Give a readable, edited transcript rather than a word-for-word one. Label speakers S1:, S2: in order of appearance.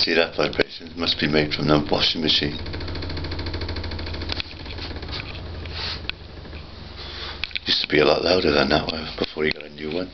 S1: See that vibration? It must be made from the washing machine. Used to be a lot louder than that one before you got a new one.